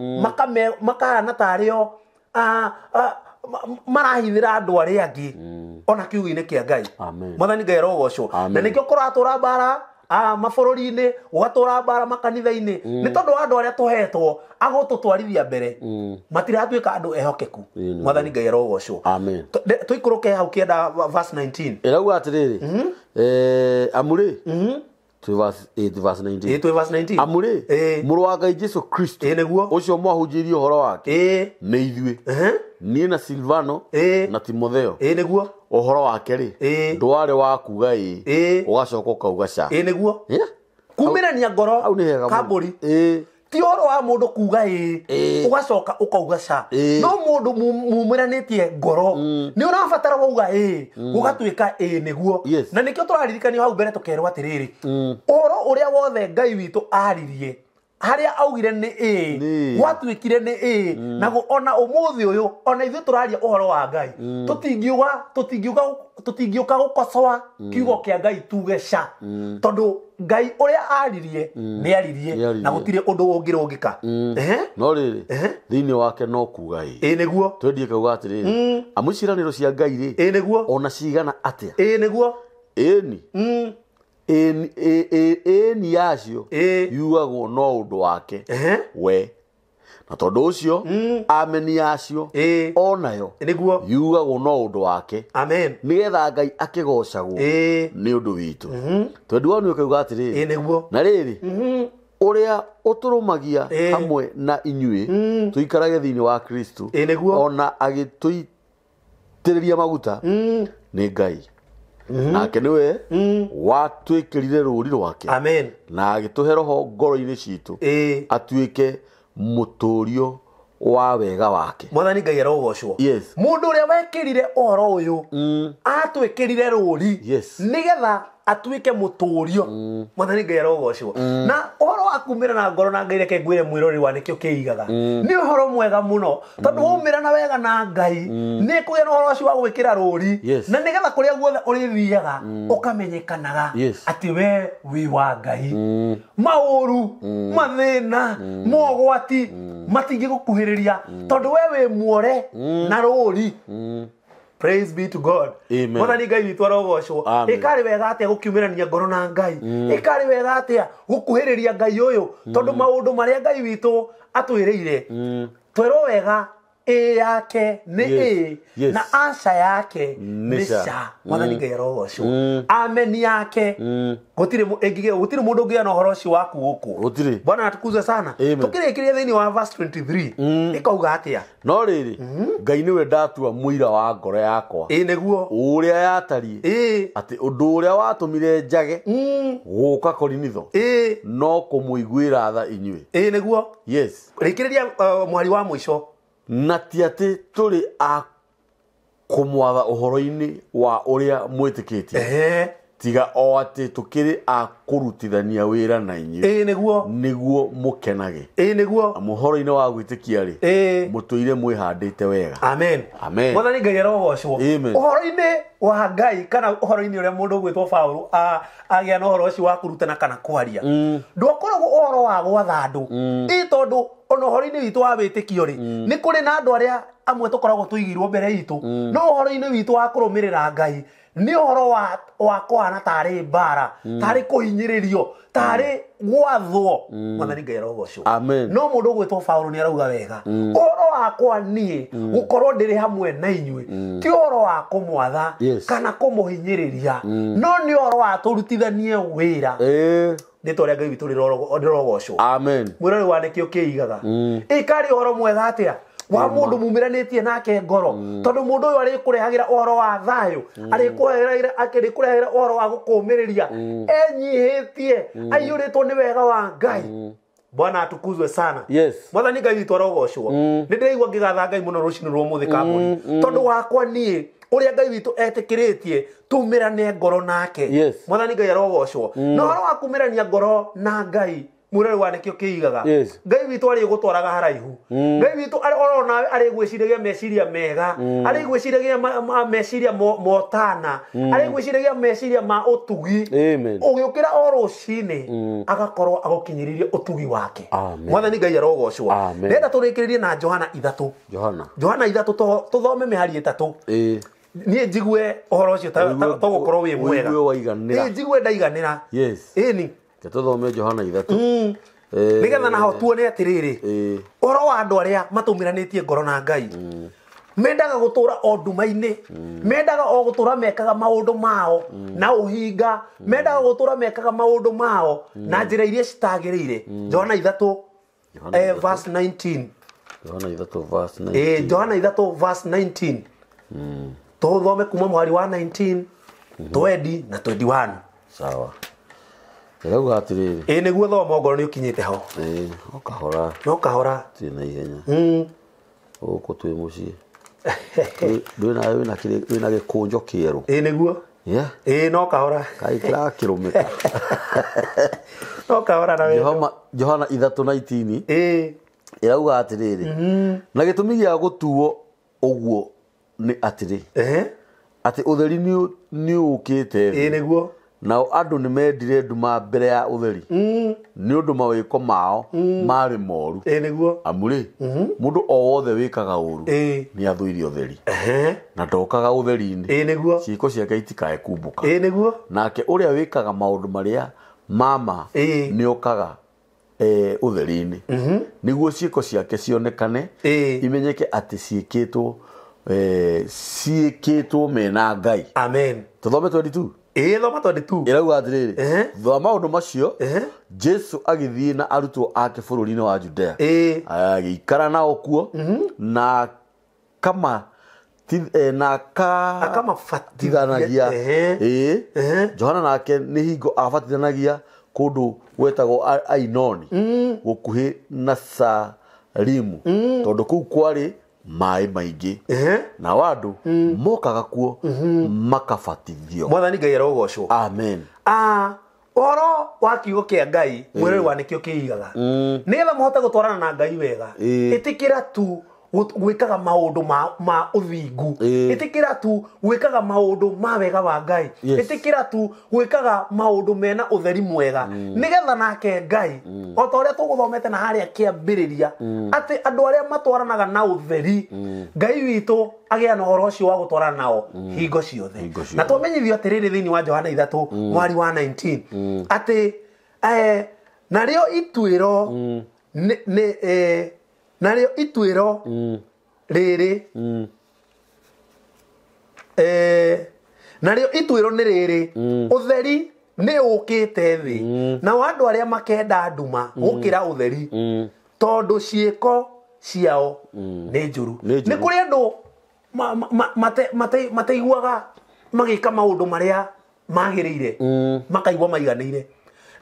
makahana tario marahithira andu aria angi ona kiugo-ini kia Ngai mwathani Ngai arogocwo na nikio kuratura mbara mabururi-ini ugatura bara makanitha-ini ni tondu andu aria tuhetwo agututwarithia mbere matiratuika andu ehokeku mwathani Ngai arogocwo amen tuikuruke hau kienda verse 19 irauga atiriri amuri verse 19 amuri muru wa Ngai Jesu Kristo ucio mwahunjirie uhoro wake ni ithui nie na Silvano na Timotheo niguo uhoro wake ri ndwari wa kuga ugacoka ukauga ca niguo kumirania ngoro kamburi ti horo wa mundu kuga ugacoka ukauga ca no mundu mumuranitie ngoro ni urabatara kuga ugatuika niguo na nikio turaririkania hau mbere tukerwa atiriri uhoro uria wothe Ngai witu aririe haria augire ni gwatuikire ni nago ona umuthi uyu ona ithu turaria uhoro wa Ngai tutingiuka gukosoa kiugo kia Ngai tuge ca tondu Ngai uria aririe ni aririe na gutire undu ungirungika no riri thiini wake no kuga niguo twendie kauga atiriri amuciraniro cia Ngai ri niguo ona cigana atia niguo eni yacio yugagwo no undu wake we na tondu ucio ameni yacio onayo niguo yugagwo no undu wake amen nigetha Ngai akigocagwo ni undu witu twendu wanu ukauga atiriri niguo na riri uria uturumagia hamwe na inyui tuikarage thiini wa Kristo ona agituitiriria maguta ni Ngai nake niwe watwikirire ruri rwake amen na agituhe roho ngoro-ini citu atuike muturio wa wega wake mwathani Ngai arogocwo yes mundu uria wekirire uhoro uyu atwikirire ruri nigetha atuike muturio mwathani Ngai arogocwo na uhoro wa kumira na ngoro na Ngai reke ngwire mwirori wa nikio kiigaga ni uhoro mwega muno tondu umira na wega na Ngai ni kugia na uhoro ucio wa gwikira ruri na nigetha kuria guothe urithiaga ukamenyekanaga ati we wi wa Ngai mauru mathina mogwati matingi gukuhiriria tondu we wi muore na ruri praise be to God mwathani Ngai witu arogocwo ikari wega atia gukiumirania ngoro na Ngai ikari wega atia gukuhiriria Ngai uyu tondu maundu maria Ngai witu atwiriire twero wega yake ni na aca yake ni ca mwathani Ngai arogocwo amen yake gutire mundu ngia na uhoro ucio waku guku Bwana atukuzwe sana tukirikiria thiini wa verse 23 ikauga atia no riri Ngai niwe ndatua muira wa ngoro yakwa niguo uria yatari ati undu uria watumire njage guka Korinitho no kumuiguira tha inyui niguo yes rikiriria mwari wa mwisho na ti ati turi a kumwatha uhoro-ini wa uria mwitikitie tiga o ati tukiri a kurutithania wira na inyui niguo mukenage niguo muhoro-ini wa gwitikia ri mutuire mwihandite wega amen mwathani Ngai arogocwo uhoro-ini wa Ngai kana uhoro-ini uria mundu gwitwo Paulo agia na uhoro ucio wa kurutana kana kwaria ndokoragwo uhoro wa gwatha andu tondu ono uhoro-ini witu wa witikio ri ni kuri na andu aria amwe tukoragwo tuigirwo mbere itu no uhoro-ini witu wa kurumirira Ngai ni uhoro wa kwana tari mbara tari kuhinyiririo tari gwathwo mwathani Ngai arogocwo no mundu gwitwo Paulo ni arauga wega uhoro wakwa nie gukorwo ndiri hamwe na inyui ti uhoro wa kumwatha kana kumuhinyiriria no ni uhoro wa turutithanie wira ni toria Ngai witu ndirogocwo mwirori wa nikio kiigaga ikari uhoro mwega atia wa mundu mumiranitie nake ngoro tondu mundu uyu ari kurehagira uhoro wa thayo ari kurehagira uhoro wa gukumiriria enyihitie aiyuritwo ni wega wa Ngai Bwana atukuzwe sana mwathani Ngai witu arogocwo ni ndiraigua ngigatha Ngai muno rucini rwa muthi kambuni tondu wakwa nie uria Ngai witu etikiritie tumirane ngoro nake mwathani Ngai arogocwo no uhoro wa kumirania ngoro na Ngai murere wa nikio kiigaga Ngai witu ari gutwaraga haraihu Ngai witu arona ari gwiciragia meciria mega ari gwiciragia meciria motana ari gwiciragia meciria ma utugi ugiukira orucini agakorwo agukinyiriria utugi wake mwathani Ngai arogocwo ndenda turikiririe na Johana 3 Johana 3 tuthome mihari 3 nie njigue ohoro ucio ta gukorwo wi mwega Uigue waiganĩra. njigue ndaiganĩra Yes. ni Ke tuthome Johana 3. nigetha naho tuone atiriri ohoro wa andu aria matumiranĩtie ngoro na Ngai mendaga gutura o nduma-inĩ mendaga o gutura mekaga maundu mao na uhinga mendaga gutura mekaga maundu mao na njira iria citagĩrĩire Johana 3 verse 19 Johana 3 verse 19. Johana 3 verse 19 tuthome kuma mwari wa 19 20 na 21 Sawa. Rĩu atirĩrĩ. nĩguo thoma ngoro nĩ ũkinyĩte ho Okahora. no kahora Twĩna ihenya. Gũkũ twĩ mũciĩ. Wĩna gĩkũnjo kĩerũ. nĩguo no kahora Kaĩ kĩrakĩrũmĩka. no kahora na wewe Johana 3:19 ĩrauga atĩrĩrĩ, na gĩtũmi gĩa gũtuo ũguo nĩ atĩrĩ, atĩ ũtheri nĩ ũũkĩte thĩ, nĩguo nao andũ nĩ mendire nduma mbere ya ũtheri nĩ ũndũ mawĩko mao marĩ moru. nĩguo Amu rĩ, mũndũ o wothe wĩkaga ũru nĩ athũire ũtheri na ndokaga ũtheri-inĩ nĩguo ciĩko ciake itikae kumbũka. nĩguo Nake ũrĩa wĩkaga maũndũ marĩa mama nĩ okaga ũtheri-inĩ nĩguo ciĩko ciake cionekane imenyeke atĩ ciĩkĩtwo mena Ngai. amen Tũthome 22. thoma 22 Ĩrauga atĩrĩrĩ, thutha wa maũndũ macio Jesu agĩthiĩ na arutwo ake bũrũri-inĩ wa Judea, agĩikara nao kuo na akamatithanagia. Johana nake nĩ hingo abatithanagia kũndũ gwetagwo Ainoni gũkuhĩ na Salimu, tondũ kũu kwarĩ maĩ maingĩ na andũ mokaga kuo makabatithio. Mwathani Ngai arogocwo. Amen. Ohoro wa kiugo kĩa Ngai mwĩrĩ nĩkĩo kĩigaga nĩgetha mũhote gũtwarana na Ngai wega. Ĩtĩkĩra tu gwĩkaga maũndũ ma ũthingu, ĩtĩkĩra tu gwĩkaga maũndũ ma wega wa Ngai, ĩtĩkĩra tu gwĩkaga maũndũ mena ũtheri mwega nĩgetha nake Ngai o ta ũrĩa tũgũthomete na harĩa kĩambĩrĩria atĩ andũ arĩa matwaranaga na ũtheri Ngai witũ agĩa na ũhoro ũcio wa gũtwarana nao hingo ciothe. Na twamenyithio atĩrĩrĩ thĩinĩ wa Johana 3 mwari wa 19 atĩ narĩo ituĩro narĩo ituĩro rĩrĩ narĩo ituĩro nĩ rĩrĩ, ũtheri nĩ ũũkĩte thĩ nao andũ arĩa makenda nduma gũkĩra ũtheri tondũ ciĩko ciao nĩ njũru. Nĩ kũrĩ andũ mateiguaga magĩka maũndũ marĩa magĩrĩire makaigua maiganĩire,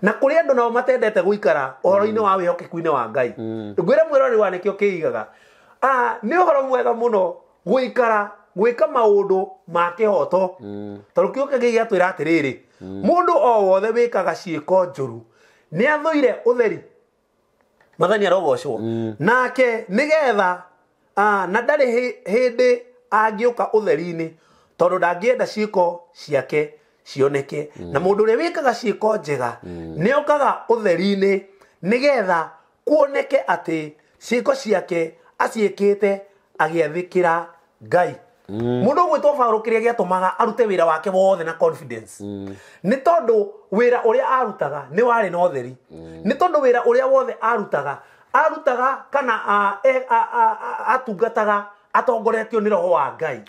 na kũrĩ andũ nao matendete gũikara ũhoro-inĩ wa wĩhokeku-inĩ wa Ngai. Ngwĩre mwĩrori wa nĩkĩo kĩigaga nĩ ũhoro mwega mũno gwĩka maũndũ ma kĩhoto, tondũ kiugo kĩngĩ gĩatwĩra atĩrĩrĩ, mũndũ o wothe wĩkaga ciĩko njũru nĩ athũire ũtheri. Mwathani arogocwo. Nake nĩgetha na ndarĩ hĩndĩ angĩũka ũtheri-inĩ tondũ ndangĩenda ciĩko ciake cioneke. Na mũndũ ũrĩa wĩkaga ciĩko njega nĩ okaga ũtheri-inĩ nĩgetha kuoneke atĩ ciĩko ciake aciĩkĩte agĩathĩkĩra Ngai. Mũndũ ũgwĩtwo Paũlũ kĩrĩa gĩatũmaga arute wĩra wake wothe na confidence nĩ tondũ wĩra ũrĩa arutaga nĩ warĩ na ũtheri. Nĩ tondũ wĩra ũrĩa wothe arutaga kana atungataga atongoretio nĩ roho wa Ngai.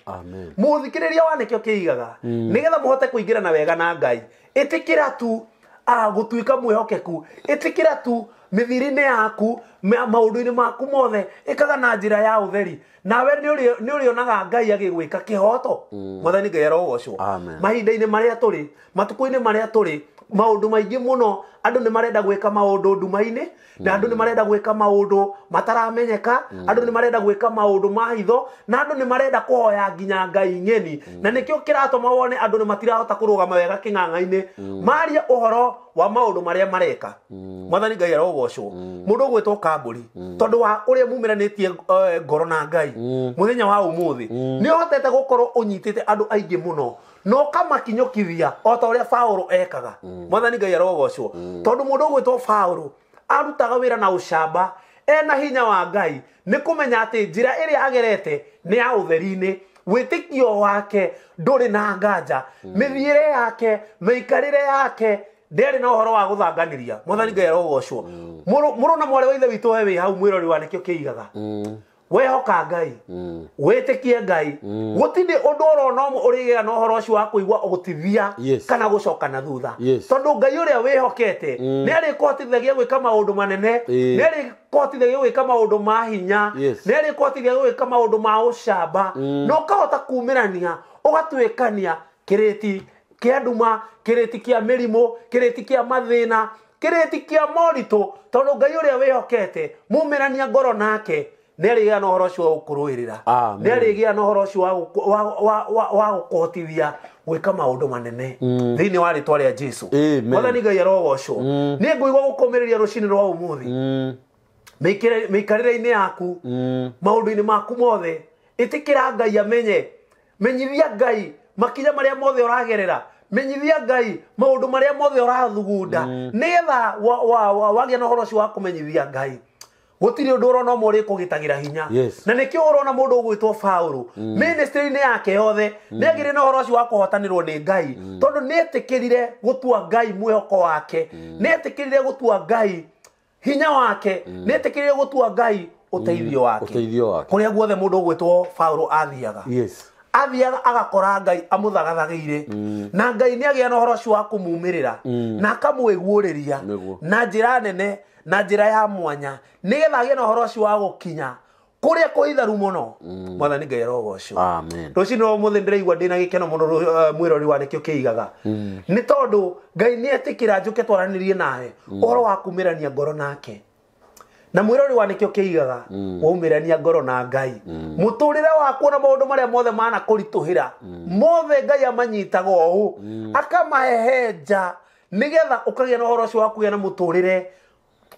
Mũthikĩrĩria wa nĩkĩo kĩigaga nĩgetha mũhote kũingĩrana wega na Ngai, ĩtĩkĩra tu gũtuĩka mwĩhokeku, ĩtĩkĩra tu mĩthiĩre-inĩ yaku maũndũ-inĩ maku mothe ĩkaga na njĩra ya ũtheri, nawe nĩ ũrĩonaga Ngai agĩgwĩka kĩhoto. Mwathani Ngai arogocwo. Mahinda-inĩ marĩa tũrĩ, matukũ-inĩ marĩa tũrĩ, maũndũ maingĩ mũno andũ nĩ marenda gwĩka maũndũ nduma-inĩ, na andũ nĩ marenda gwĩka maũndũ mataramenyeka, andũ nĩ marenda gwĩka maũndũ ma hitho, na andũ nĩ marenda kũhoya nginya ngai ng'eni. Na nĩkĩo kĩratũma wone andũ nĩ matirahota kũrũgama wega kĩng'ang'a-inĩ maria ũhoro wa maũndũ marĩa mareka. Mwathani Ngai arogocwo. Mũndũ ũgwĩtwo Kambũri tondũ wa ũrĩa mumiranĩtie ngoro na Ngai mũthenya wa ũmũthĩ nĩ ũhotete gũkorwo ũnyitĩte andũ aingĩ mũno na ũkamakinyũkithia o ta ũrĩa Paũlũ ekaga. Mwathani Ngai arogocwo. Tondũ mũndũ ũgwĩtwo Paũlũ arutaga wĩra na ũcamba ena hinya wa Ngai nĩ kũmenya atĩ njĩra ĩrĩa agerete nĩ ya ũtheri-inĩ, witikio wake nduri na nganja mithiire yake meikarire yake nderi na uhoro wa guthanganiria Mwathani Ngai arogocwo muru na mware wa ithe witu we wi hau mwirori wa nikio kiigaga wehoka Ngai witikie Ngai gutinde undu orona urigea na uhoro ucio wa kuigwa ugutithia kana gucoka na thutha tondu Ngai uria wihokete ni ari kotithagia gwika maundu manene ni ari kotithagia gwika maundu ma hinya ni ari kotithagia gwika maundu ma ucamba no kahota kumirania ugatwikania kireti kia nduma kireti kia mirimo kireti kia mathina kireti kia morito tondu Ngai uria wihokete mumirania ngoro nake nerigia no horo cio ukuruirira nerigia no horo cio wa gukotithia gwika maundu manene thiini wa ritwa ria Jesu Mwathani Ngai arogocwo ni nguigwa gukomiriria rucini rwa umuthi mikarire-ini yaku maundu-ini maku mothe itikira Ngai amenye menyithia Ngai makinya maria mothe uragerera menyithia Ngai maundu maria mothe urathugunda nigetha wagia no horo cio wa kumenyithia Ngai gutiri undu urona muri kugitagira hinya na nikio urona mundu ugwitwo Paulo ministry-ini yake yothe negire no horo ucio wa kuhotanirwo ni Ngai tondu netikirire gutua Ngai mwihoko wake netikirire gutua Ngai hinya wake netikirire gutua Ngai uteithio wake kuria guothe mundu ugwitwo Paulo athiaga athiaga agakora Ngai amuthagathagiire na Ngai ni agia no horo ucio wa kumumirira na akamwiguuriria na njira nene na njira ya mwanya nigetha agie no horo ucio wa gukinya kuria kuitharu muno Mwathani Ngai arogocwo amen rucino muthi ndireigwa ndina gikeno muno mwirori wa nikio kiigaga ni tondu Ngai ni etikira njuke twaranirie nawe uhoro wa kumirania ngoro nake na mwirori wa nikio kiigaga waumirania ngoro na Ngai muturire wa kuona maundu maria mothe mana kurituhira mothe Ngai amanyitaga uu akamahehenja nigetha ukagia no horo ucio wa kugia na muturire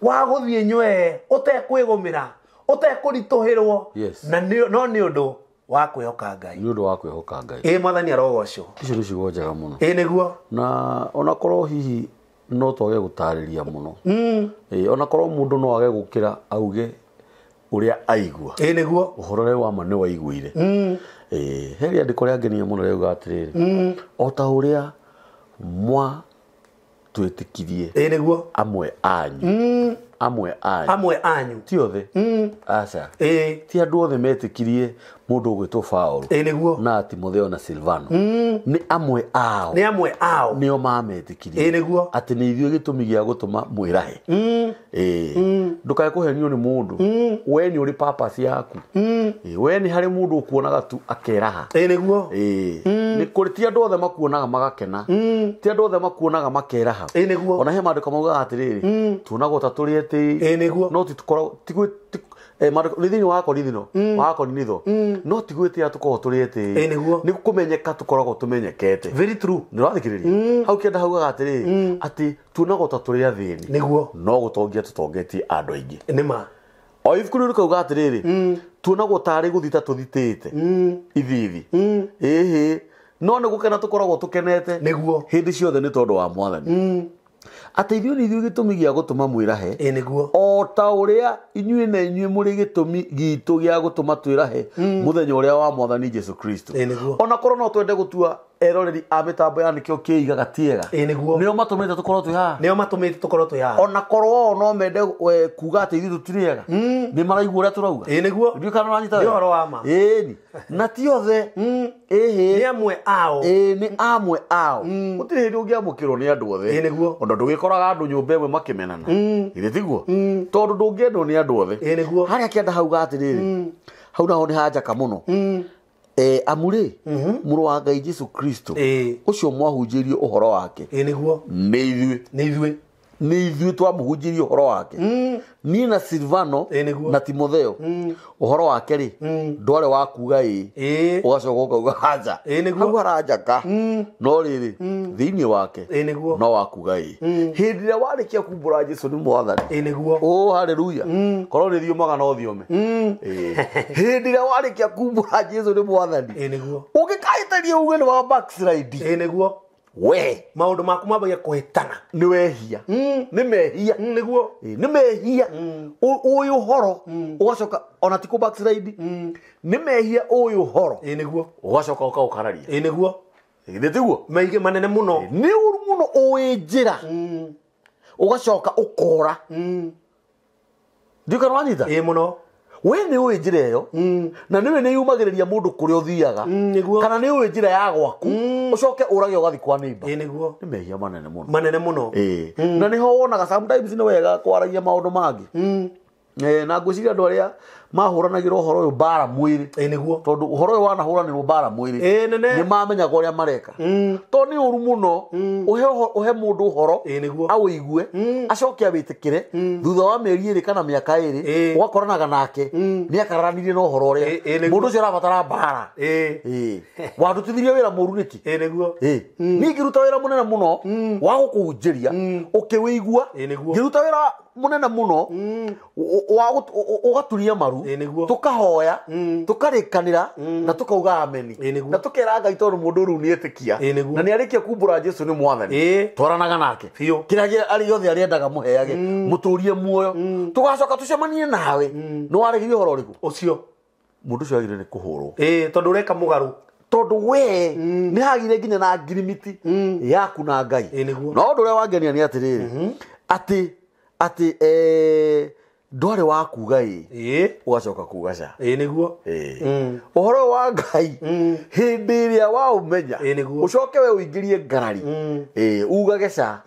wa guthie nywe utekwigumira utekurituhirwo na no ni undu wa kwihoka Ngai ni undu wa kwihoka Ngai Mwathani arogocwo icio ni ciugo njega muno niguo na ona korwo hihi no twage gutariria muno ona korwo mundu no age gukira auge uria aigua niguo uhoro wa ma ni waiguire heri andiko ria ngenia muno reuga atiriri o ta uria mwa twetikirie niguo amwe anyu amwe anyu ti othe aca ti andu othe metikirie mundu ugwitwo Paulo niguo na Timotheo na Silvano ni amwe ao nio mametikirie niguo ati ni ithuĩ gĩtũmi gĩa gũtũma mwĩrahe ndukae kũhenio nĩ mũndũ we nĩ ũrĩ purpose yaku we nĩ harĩ mũndũ ũkuonaga tu akeraha niguo nĩ kũrĩ ti andũ othe makuonaga magakena ti andũ othe makuonaga makeraha ona he maandĩko maugaga atĩrĩrĩ tuonagwo ta tũrĩ etĩĩ no titukoragwo thĩinĩ wa Korinitho no tigwĩtĩĩa tũkoragwo tũrĩ etĩĩ nĩ kũmenyeka tũkoragwo tũmenyekete very true nĩ ũrathikĩrĩria hau kĩenda haugaga atĩrĩrĩ atĩ tuonagwo ta tũrĩ athĩni niguo no gũtongia tũtongetie andũ aingĩ nĩma o ibuku rĩu rĩkauga atĩrĩrĩ tuonagwo tarĩ gũthita tũthitĩte ithithi no nĩ gũkena tũkoragwo tũkenete niguo hĩndĩ ciothe nĩ tondũ wa Mwathani atĩ ithuĩ nĩ ithuĩ gĩtũmi gĩa gũtũma mwĩrahe niguo o ta ũrĩa inyuĩ na inyuĩ mũrĩ gĩtũmi gitũ gĩa gũtũma twĩrahe mũthenya ũrĩa wa Mwathani Jesu Kristo ona korwo no twende gũtua eroreri a mĩtambo ya nĩkĩo kĩigaga tiega nĩo matũmĩte tũkorwo twĩ haha ona korwo no mende kuga atĩ ithuĩ tũtirĩ ega nĩ maraigua ũrĩa tũrauga nĩguo kana ũranyita ĩni na ti othe nĩ amwe ao gũtirĩ hĩndĩ ũngĩamũkĩrwo nĩ andũ othe ona ndũgĩkoraga andũ nyũmba ĩmwe makĩmenana githĩ tiguo tondũ ndũngĩendwo nĩ andũ othe harĩa kĩenda hauga atĩrĩrĩ hau naho nĩ hanjaka mũno amurĩ mũrũ wa Ngai Jesu Kristo ũcio mwahunjĩirio ũhoro wake nĩ ithuĩ twamũhunjĩirie ũhoro wake niĩ na Silvano na Timotheo ũhoro wake rĩ ndwarĩ wa kuga ũgacoka ũkauga haja hau haranjaka no rĩrĩ thĩinĩ wake no wa kuga hĩndĩ ĩrĩa warĩkia kumbũra Jesũ nĩ Mwathani haleluya korwo nĩ thiũmaga no thiome hĩndĩ ĩrĩa warĩkia kumbũra Jesũ nĩ Mwathani ũngĩkahĩtania uge nĩ wa backslide we maundu maku mambagia kuhitana ni wehia ni mehia niguo ni mehia uyu horo ugacoka ona ti ku backslide ni mehia uyu horo niguo ugacoka ukararia niguo githitiguo maige manene muno ni uru muno uinjira ugacoka ukora ndikana wanyita muno we ni uĩ njĩra ĩyo na nĩwe nĩ yumagĩrĩria mũndũ kũrĩa ũthiaga kana nĩ uĩ njĩra ya gwaku ũcoke ũrage ũgathiĩ kwa neighbor nĩguo nĩ mehia manene mũno na nĩho wonaga sometimes nĩ wega kwaragia maũndũ mangĩ na ngwĩciria andũ arĩa mahũranagĩra ũhoro ũyũ mbara mwĩrĩ nĩguo tondũ ũhoro ũyũ wanahũranĩrwo mbara mwĩrĩ nĩ mamenyaga ũrĩa mareka tondũ nĩ ũru mũno ũhe mũndũ ũhoro awĩigue acoke awĩtĩkĩre thutha wa mĩeri ĩrĩ kana mĩaka ĩrĩ ũgakoranaga nake nĩ akararanirie na ũhoro ũrĩa mũndũ ũcio arabatara mbara wandutithirie wĩra mũru nĩki niĩ ngĩruta wĩra mũnene mũno wa gũkũhunjĩria ũkĩwĩigua ngĩruta wĩra munene muno ugaturia maru tukahoya tukarikanira na tukauga ameni na tukera Ngai tondu mundu ru ni etikia na ni arikia kumbura Jesu ni mwathani twaranaga nake kiragia ari yothe ariendaga muheage muturie muoyo tugacoka tucemanie nawe no waregirio horo riku ucio mundu cio agire ni kuhurwo tondu ureka mugaru tondu we ni hagire nginya na ngirimiti yaku na Ngai no ndu uria wangenia ni atiriri ati ndwari wa kuga ugacoka kuga ca niguo uhoro wa Ngai hindi iria wa umenya ucoke we uingirie ngarari ugage ca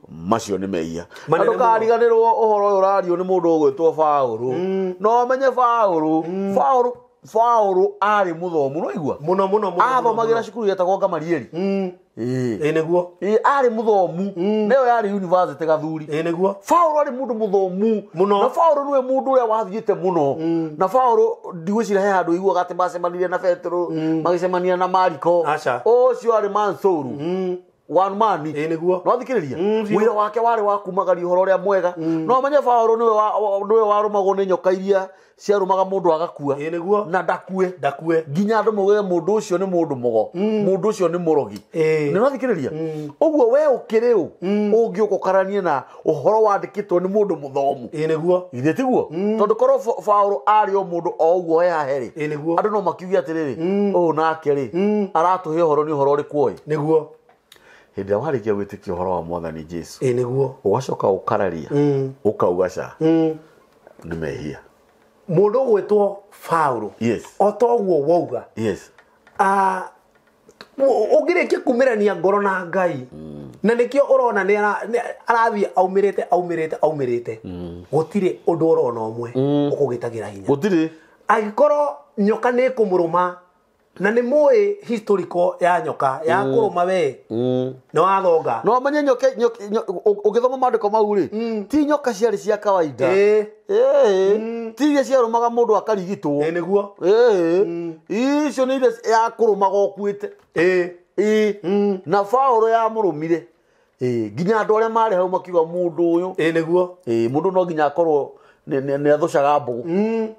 macio ni mehia andu kariganirwo uhoro uyu urario ni mundu ugwitwo Paulu no menye Paulu ari muthomu no igua muno athomagira cukuru yetagwo Gamalieli niguo ari muthomu neyo yari university gathuri niguo Paulu ari mundu muthomu na Paulu niwe mundu uria wathiite muno na Paulu ndigwicira he handu igua gati bacemanirie na Petro magicemania na Mariko ucio ari Mansoru one man niguo no thikiriria wira wake wari wa kumagaria uhoro uria mwega no menye Paulu niwe warumagwo ni nyoka iria ciarumaga mundu agakua na ndakue nginya andu muge mundu ucio ni mundu mugo mundu ucio ni murogi ni no thikiriria uguo we ukiriu ungiukukaranie na uhoro wandikitwo ni mundu muthomu niguo ithitiguo tondu korwo Paulu ari o mundu o uguo he haheri andu no makiugia atiriri nake ri aratuhe uhoro ni uhoro uri kuoi niguo hindi ya warikia gwitikia uhoro wa mwathani Jesu niguo ugacoka ukararia ukauga ca ni mehia mundu gwitwo Paulu otoguo wauga ungirikia kumirania ngoro na Ngai na nikio urona ni arathie aumirite gutire undu urona umwe ukugitagira hinya gutire agikorwo nyoka ni kumuruma na ni muĩ historical ya nyoka ya kuruma we no wathonga no manye nyoka ugithoma maandiko mau ri ti nyoka ciari cia kawaida ti iria ciarumaga mundu akarigitwo niguo icio ni iria ya kurumaga okuite na Paulu ya murumire nginya andu aria mari hau makiuga mundu uyu niguo mundu no nginya akorwo ni athucaga mbugu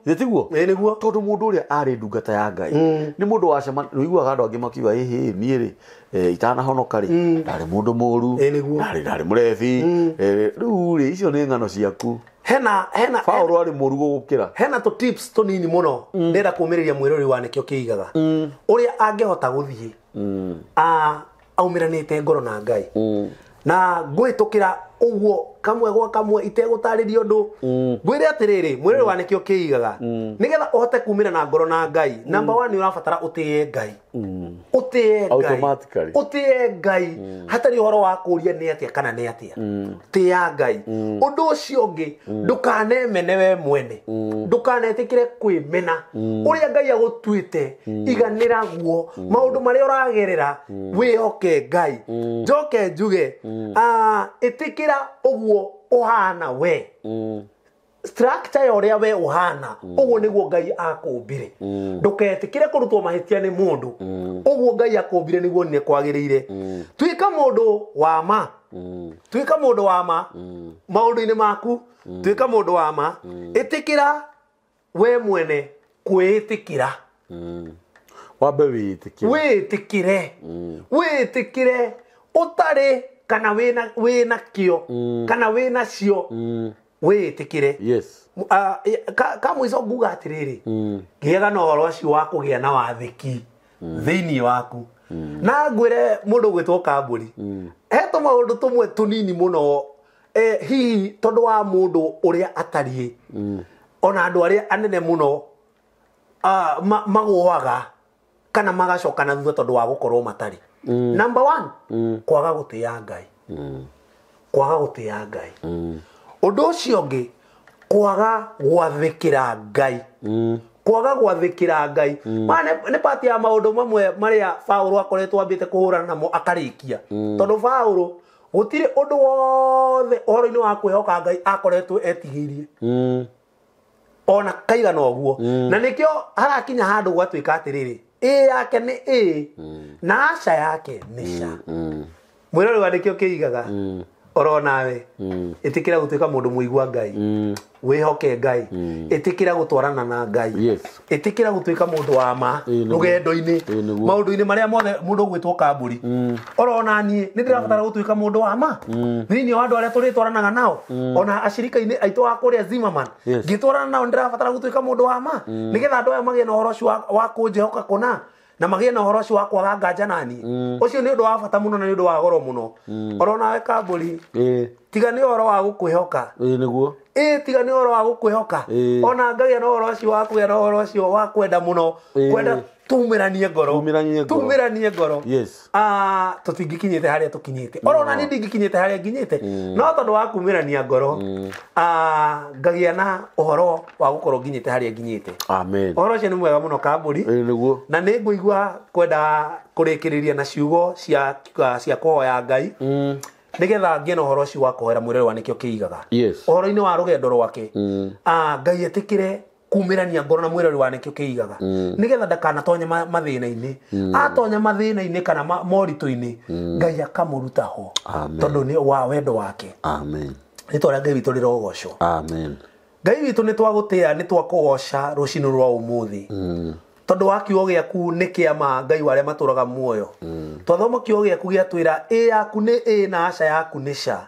thitiguo niguo tondu mundu uria ari ndungata ya Ngai ni mundu wacema ruiguaga andu angi makiuga nie ri itanahonoka ri ndari mundu muru ndari murebi riu ri icio ni ngano ciaku hena Paulu ari murugo gukira hena to tips to nini muno ndenda kumiriria mwirori wa nikio kiigaga uria angehota guthie aumiranite ngoro na Ngai na ngwitukira uguo kamwe gwa kamwe itegutaririo ndu ngwire atiriri mwirori wa nikio kiigaga nigetha uhote kumira na ngoro na Ngai number 1 urabatara utie Ngai utie Ngai hatari uhoro wa kuria ni atia kana ni atia tia Ngai undu ucio ungi ndukanemene we mwene ndukanetikire kwimena uria Ngai agutuite iganira guo maundu maria uragerera wihoke Ngai njoke njuge itikira uguo uhana we structure yoria we uhana uguo niguo Ngai akumbire nduketikire kurutwo mahitia ni mundu uguo Ngai akumbire niguo ni kwagirire twika mundu wa ma maundu-ini maku twika mundu wa ma itikira we mwene kwitikira wambe witikire utare kana wena kio kana wena cio witikire Yes. ka mwizo nguga atiriri ngiaga no horo cio wa kugia na wathiki thiini waku na ngwire mundu gwitwo Kamburi heto maundu tumwe tunini muno hihi tondu wa mundu uria atari ona andu aria anene muno magwaga kana magacoka na thutha tondu wa gukorwo matari. Number 1 kwaga gutia Ngai. Kwaga gutia Ngai. Undu ucio ngi kwaga gwathikira Ngai. Kwaga gwathikira Ngai. Ne pati ya maundu mamwe maria Paulo akoretwo ambite kuhurana namo akarikia. Tondu Paulo gutire undu wothe horo-ini wa kwihoka Ngai akoretwo etigirie. Ona kaigana oguo na nikio harakinya handu gwatuika atiriri yake ni na aca yake ni ca mwirori wa nikio kiigaga oronawe itikira gutuika mundu muigua Ngai wihoke Ngai itikira gutwarana na Ngai itikira gutuika mundu wa ma rugendo-ini maundu-ini maria mothe mundu gwitwo Kamburi orona nie ni ndirabatara gutuika mundu wa ma thiini wa andu aria turitwaranaga nao ona acirika-ini aitu wa kuria Zimmerman ngitwarana nao ndirabatara gutuika mundu wa ma nigetha andu aya magie na horo ucio wa kunjehoka kuna na magie na horo ucio wa kwaga nganja nani ucio ni undu wa bata muno na ni undu wa goro muno orona we Kamburi tiga ni horo wa gukwihoka niguo tiga ni horo wa gukwihoka ona ngagia na horo ucio wa kugia na horo ucio wa kwenda muno kwenda tumiranie ngoro yes tutingikinyite haria tukinyite orona ni ndingikinyite haria nginyite no tondu wa kumirania ngoro ngagia na uhoro wa gukorwo nginyite haria nginyite amen uhoro ucio ni mwega muno Kamburi niguo na ni nguigua kwenda kurikiriria na ciugo cia kuhoya Ngai nigetha ngie na uhoro ucio wa kuhera mwirero wa nikio kiigaga uhoro-ini wa rugendo rwake Ngai etikire kumirania ngoro na mwirero wa nikio kiigaga nigetha ndakanatonye mathina-ini atonya mathina-ini kana moritu-ini Ngai akamuruta ho tondu ni wa wendo wake amen ni twaria Ngai witu rirogocwo amen Ngai witu ni twagutia ni twakugoca rucini rwa umuthi tondu wa kiugo giaku ni kiama Ngai waria maturaga muoyo twathoma kiugo giaku giatwira yaku ni na aca yaku ni ca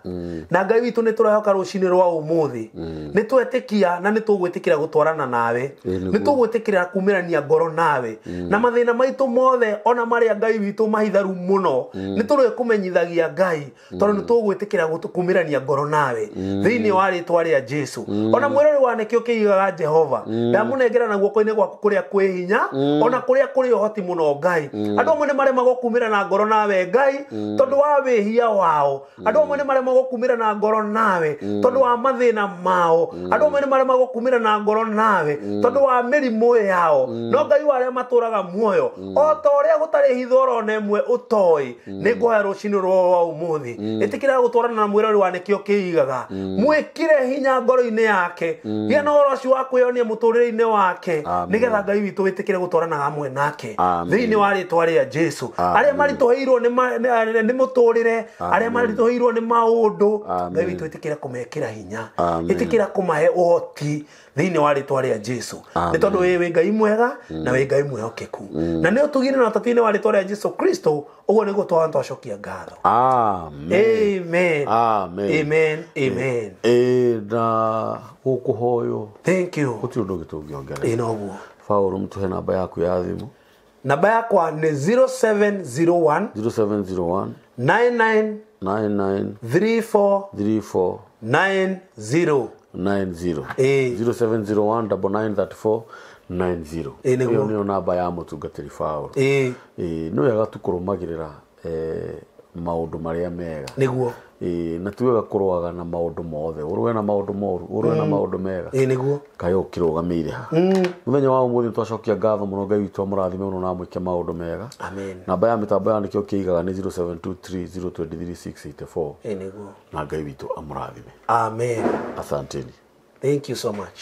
na Ngai witu ni turahoka rucini rwa umuthi ni twetikia na ni tugwitikira gutwarana nawe ni tugwitikira kumirania ngoro nawe na mathina maitu mothe ona maria Ngai witu mahitharu muno ni turi kumenyithagia Ngai tondu ni tugwitikira kumirania ngoro nawe thiini wa ritwa ria Jesu ona mwirori wa nikio kiigaga Jehova ndamunengera na guoko-ini gwaku kuria kwi hinya ona kuria kuri uhoti muno Ngai andu amwe ni marema gukumira na ngoro nawe Ngai tondu wa wihia wao andu amwe ni marema gukumira na ngoro nawe tondu wa mathina mao andu amwe ni marema gukumira na ngoro nawe tondu wa mirimu yao no Ngai waria maturaga muoyo o ta uria gutari hithoro na emwe utoi ni ngoya rucini rwa umuthi itikira gutwarana na mwirori wa nikio kiigaga mwikire hinya ngoro-ini yake gia na horo ucio wa kwionia muturire-ini wake nigetha Ngai witu witikire gutwarana hamwe nake thiini wa ritwa ria Jesu aria marituheirwo ni muturire aria marituheirwo ni maundu Ngai witu itikira kumekira hinya itikira kumahe uhoti thiini wa ritwa ria Jesu ni tondu wi Ngai mwega na wi Ngai mwihokeku na ni utugire na tatini wa ritwa ria Jesu Kristo uguo ni gutwa twacokia ngatho amen amen amen na gukuhoyo thank you uti undu gitungiongerera inoguo Paulo mtuhe namba yaku ya thimu namba yakwa ni 0701 99 34 90 0701 993490 iyo niyo namba ya mutungatiri Paulo no wega tukurumagirira maundu maria mega niguo na tuwega kurwaga na maundu mothe urwe na maundu moru urwe na maundu mega niguo kayo kirugamire ha muthenya wa umuthi twacokia ngatho muno Ngai witu amurathime muno na mwike maundu mega amen namba ya mitambo ya nikio kiigaga ni 0723023684 niguo na Ngai witu amurathime amen asanteni thank you so much.